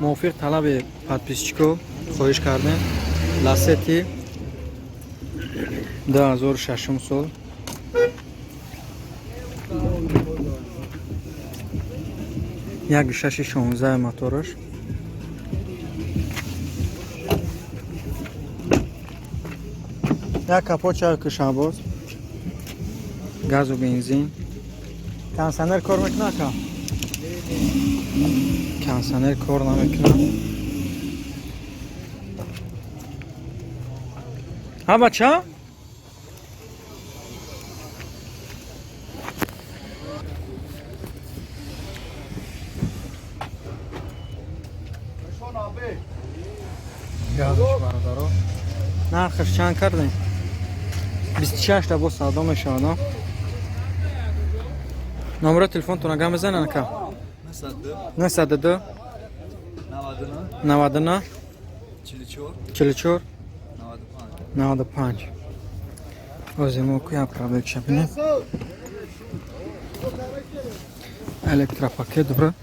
موافق طلب подписчиков خواهش کردیم. لاستی 2006 سال. یک 616 موتورش. یک کاپوچه کشاباز. گاز و بنزین. کانسنر کار میکنه که؟ کانسنر کار نمیکنه. ها بچه؟ گازش برادرها. نرخش چند کردیم؟ 26 تا با سادا میشه آدم. نمره تلفن تو نگاه بزنن که 902 99 44 95 وزیمو که پرابک شبینه الکترا پاکت دوره